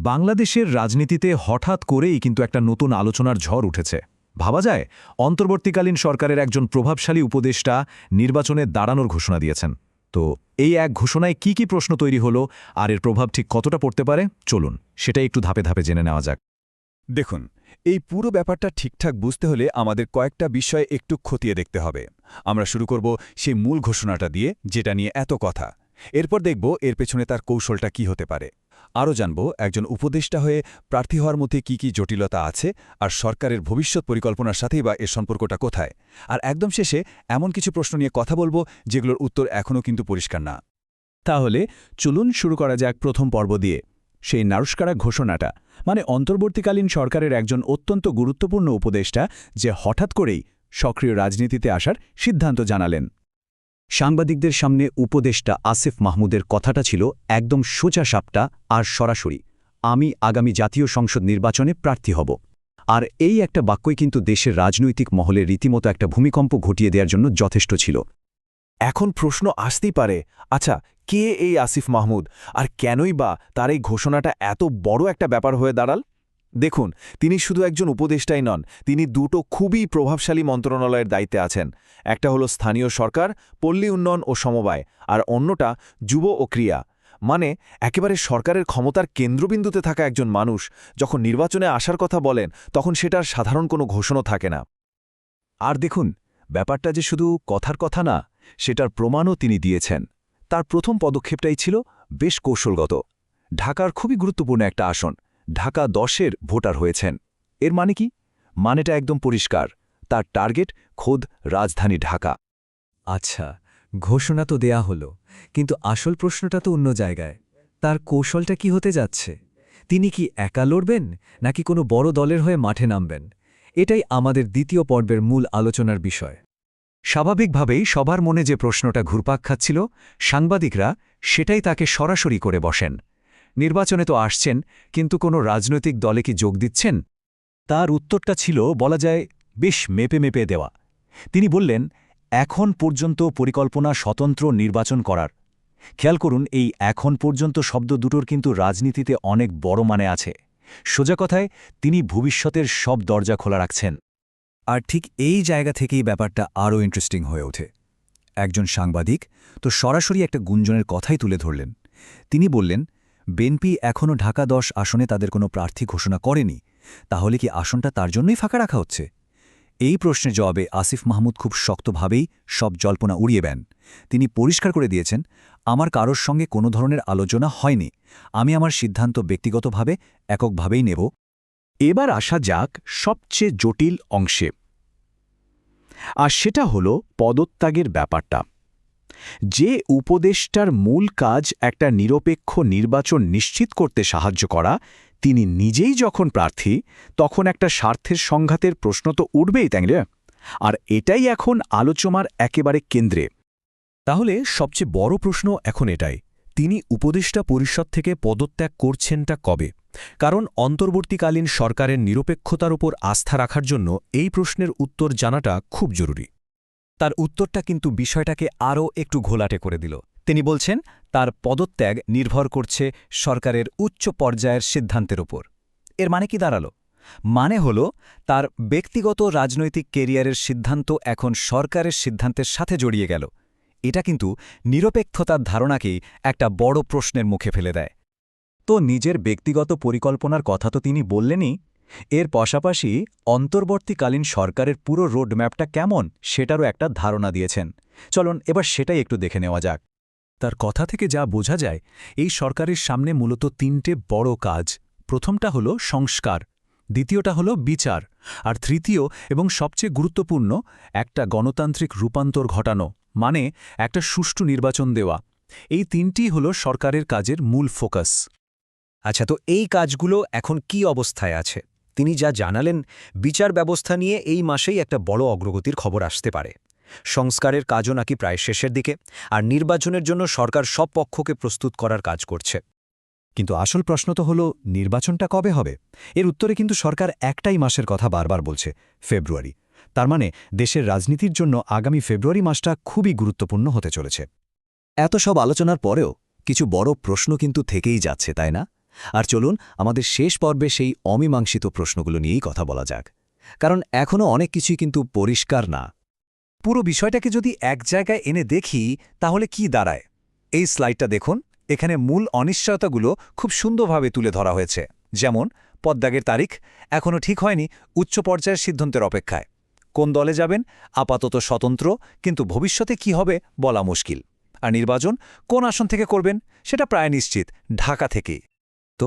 বাংলাদেশের রাজনীতিতে হঠাৎ করেই কিন্তু একটা নতুন আলোচনার ঝড় উঠেছে। ভাবা যায় অন্তর্বর্তীকালীন সরকারের একজন প্রভাবশালী উপদেষ্টা নির্বাচনে দাঁড়ানোর ঘোষণা দিয়েছেন। তো এই এক ঘোষণায় কি প্রশ্ন তৈরি হলো আর এর প্রভাব ঠিক কতটা পড়তে পারে, চলুন সেটাই একটু ধাপে ধাপে জেনে নেওয়া যাক। দেখুন, এই পুরো ব্যাপারটা ঠিকঠাক বুঝতে হলে আমাদের কয়েকটা বিষয় একটু খতিয়ে দেখতে হবে। আমরা শুরু করব সেই মূল ঘোষণাটা দিয়ে, যেটা নিয়ে এত কথা। এরপর দেখব এর পেছনে তার কৌশলটা কি হতে পারে। আরও জানব একজন উপদেষ্টা হয়ে প্রার্থী হওয়ার মধ্যে কি জটিলতা আছে, আর সরকারের ভবিষ্যৎ পরিকল্পনার সাথেই বা এর সম্পর্কটা কোথায়। আর একদম শেষে এমন কিছু প্রশ্ন নিয়ে কথা বলবো যেগুলোর উত্তর এখনও কিন্তু পরিষ্কার না। তাহলে চলুন শুরু করা যাক প্রথম পর্ব দিয়ে, সেই নারস্কারা ঘোষণাটা, মানে অন্তর্বর্তীকালীন সরকারের একজন অত্যন্ত গুরুত্বপূর্ণ উপদেষ্টা যে হঠাৎ করেই সক্রিয় রাজনীতিতে আসার সিদ্ধান্ত জানালেন। সাংবাদিকদের সামনে উপদেষ্টা আসিফ মাহমুদের কথাটা ছিল একদম সোজা সাপটা আর সরাসরি, আমি আগামী জাতীয় সংসদ নির্বাচনে প্রার্থী হব। আর এই একটা বাক্যই কিন্তু দেশের রাজনৈতিক মহলে রীতিমতো একটা ভূমিকম্প ঘটিয়ে দেওয়ার জন্য যথেষ্ট ছিল। এখন প্রশ্ন আসতেই পারে, আচ্ছা, কে এই আসিফ মাহমুদ, আর কেনই বা তার এই ঘোষণাটা এত বড় একটা ব্যাপার হয়ে দাঁড়াল? দেখুন, তিনি শুধু একজন উপদেষ্টাই নন, তিনি দুটো খুবই প্রভাবশালী মন্ত্রণালয়ের দায়িত্বে আছেন। একটা হলো স্থানীয় সরকার, পল্লী উন্নয়ন ও সমবায়, আর অন্যটা যুব ও ক্রীড়া। মানে একেবারে সরকারের ক্ষমতার কেন্দ্রবিন্দুতে থাকা একজন মানুষ যখন নির্বাচনে আসার কথা বলেন, তখন সেটার সাধারণ কোনো ঘোষণা থাকে না। আর দেখুন, ব্যাপারটা যে শুধু কথার কথা না, সেটার প্রমাণও তিনি দিয়েছেন। তার প্রথম পদক্ষেপটাই ছিল বেশ কৌশলগত। ঢাকার খুবই গুরুত্বপূর্ণ একটা আসন, ঢাকা 10-এর ভোটার হয়েছেন। এর মানে কি? মানেটা একদম পরিষ্কার, তার টার্গেট খোদ রাজধানী ঢাকা। আচ্ছা, ঘোষণা তো দেয়া হলো, কিন্তু আসল প্রশ্নটা তো অন্য জায়গায়। তার কৌশলটা কি হতে যাচ্ছে? তিনি কি একা লড়বেন, নাকি কোনো বড় দলের হয়ে মাঠে নামবেন? এটাই আমাদের দ্বিতীয় পর্বের মূল আলোচনার বিষয়। স্বাভাবিকভাবেই সবার মনে যে প্রশ্নটা ঘুরপাক খাচ্ছিল, সাংবাদিকরা সেটাই তাকে সরাসরি করে বসেন। নির্বাচনে তো আসছেন, কিন্তু কোনো রাজনৈতিক দলে কি যোগ দিচ্ছেন? তার উত্তরটা ছিল, বলা যায়, বেশ মেপে দেওয়া। তিনি বললেন, এখন পর্যন্ত পরিকল্পনা স্বতন্ত্র নির্বাচন করার। খেয়াল করুন, এই এখন পর্যন্ত শব্দ দুটোর কিন্তু রাজনীতিতে অনেক বড় মানে আছে। সোজা কথায়, তিনি ভবিষ্যতের সব দরজা খোলা রাখছেন। আর ঠিক এই জায়গা থেকেই ব্যাপারটা আরও ইন্টারেস্টিং হয়ে ওঠে। একজন সাংবাদিক তো সরাসরি একটা গুঞ্জনের কথাই তুলে ধরলেন। তিনি বললেন, বিএনপি এখনও ঢাকা 10 আসনে তাদের কোনো প্রার্থী ঘোষণা করেনি, তাহলে কি আসনটা তার জন্যই ফাঁকা রাখা হচ্ছে? এই প্রশ্নের জবাবে আসিফ মাহমুদ খুব শক্তভাবেই সব জল্পনা উড়িয়ে দেন। তিনি পরিষ্কার করে দিয়েছেন, আমার কারোর সঙ্গে কোনো ধরনের আলোচনা হয়নি, আমি আমার সিদ্ধান্ত ব্যক্তিগতভাবে এককভাবেই নেব। এবার আসা যাক সবচেয়ে জটিল অংশে, আর সেটা হলো পদত্যাগের ব্যাপারটা। যে উপদেষ্টার মূল কাজ একটা নিরপেক্ষ নির্বাচন নিশ্চিত করতে সাহায্য করা, তিনি নিজেই যখন প্রার্থী, তখন একটা স্বার্থের সংঘাতের প্রশ্ন তো উঠবেই, তাই না? আর এটাই এখন আলোচনার একেবারে কেন্দ্রে। তাহলে সবচেয়ে বড় প্রশ্ন এখন এটাই, তিনি উপদেষ্টা পরিষদ থেকে পদত্যাগ করছেনটা কবে? কারণ অন্তর্বর্তীকালীন সরকারের নিরপেক্ষতার উপর আস্থা রাখার জন্য এই প্রশ্নের উত্তর জানাটা খুব জরুরি। তার উত্তরটা কিন্তু বিষয়টাকে আরও একটু ঘোলাটে করে দিল। তিনি বলছেন, তার পদত্যাগ নির্ভর করছে সরকারের উচ্চ পর্যায়ের সিদ্ধান্তের ওপর। এর মানে কি দাঁড়ালো? মানে হলো, তার ব্যক্তিগত রাজনৈতিক কেরিয়ারের সিদ্ধান্ত এখন সরকারের সিদ্ধান্তের সাথে জড়িয়ে গেল। এটা কিন্তু নিরপেক্ষতার ধারণাকেই একটা বড় প্রশ্নের মুখে ফেলে দেয়। তো নিজের ব্যক্তিগত পরিকল্পনার কথা তো তিনি বললেনই, এর পাশাপাশি অন্তর্বর্তীকালীন সরকারের পুরো রোডম্যাপটা কেমন সেটারও একটা ধারণা দিয়েছেন। চলুন এবার সেটাই একটু দেখে নেওয়া যাক। তার কথা থেকে যা বোঝা যায়, এই সরকারের সামনে মূলত 3টে বড় কাজ। প্রথমটা হলো সংস্কার, দ্বিতীয়টা হলো বিচার, আর তৃতীয় এবং সবচেয়ে গুরুত্বপূর্ণ, একটা গণতান্ত্রিক রূপান্তর ঘটানো, মানে একটা সুষ্ঠু নির্বাচন দেওয়া। এই 3টিই হলো সরকারের কাজের মূল ফোকাস। আচ্ছা, তো এই কাজগুলো এখন কি অবস্থায় আছে? তিনি যা জানালেন, বিচার ব্যবস্থা নিয়ে এই মাসেই একটা বড় অগ্রগতির খবর আসতে পারে। সংস্কারের কাজও নাকি প্রায় শেষের দিকে, আর নির্বাচনের জন্য সরকার সব পক্ষকে প্রস্তুত করার কাজ করছে। কিন্তু আসল প্রশ্ন তো হলো, নির্বাচনটা কবে হবে? এর উত্তরে কিন্তু সরকার একটাই মাসের কথা বারবার বলছে, ফেব্রুয়ারি। তার মানে দেশের রাজনীতির জন্য আগামী ফেব্রুয়ারি মাসটা খুবই গুরুত্বপূর্ণ হতে চলেছে। এত সব আলোচনার পরেও কিছু বড় প্রশ্ন কিন্তু থেকেই যাচ্ছে, তাই না? আর চলুন আমাদের শেষ পর্বে সেই অমীমাংসিত প্রশ্নগুলো নিয়েই কথা বলা যাক, কারণ এখনও অনেক কিছুই কিন্তু পরিষ্কার না। পুরো বিষয়টাকে যদি এক জায়গায় এনে দেখি তাহলে কি দাঁড়ায়? এই স্লাইডটা দেখুন, এখানে মূল অনিশ্চয়তাগুলো খুব সুন্দরভাবে তুলে ধরা হয়েছে। যেমন পদত্যাগের তারিখ এখনও ঠিক হয়নি, উচ্চ পর্যায়ের সিদ্ধান্তের অপেক্ষায়। কোন দলে যাবেন? আপাতত স্বতন্ত্র, কিন্তু ভবিষ্যতে কি হবে বলা মুশকিল। আর নির্বাচন কোন আসন থেকে করবেন সেটা প্রায় নিশ্চিত, ঢাকা থেকেই। তো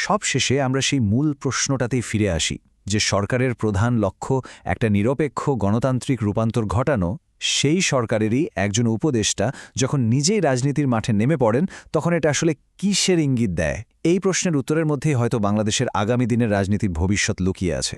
সবশেষে আমরা সেই মূল প্রশ্নটাতেই ফিরে আসি, যে সরকারের প্রধান লক্ষ্য একটা নিরপেক্ষ গণতান্ত্রিক রূপান্তর ঘটানো। সেই সরকারেরই একজন উপদেষ্টা যখন নিজেই রাজনীতির মাঠে নেমে পড়েন, তখন এটা আসলে কিসের ইঙ্গিত দেয়? এই প্রশ্নের উত্তরের মধ্যেই হয়তো বাংলাদেশের আগামী দিনের রাজনীতির ভবিষ্যৎ লুকিয়ে আছে।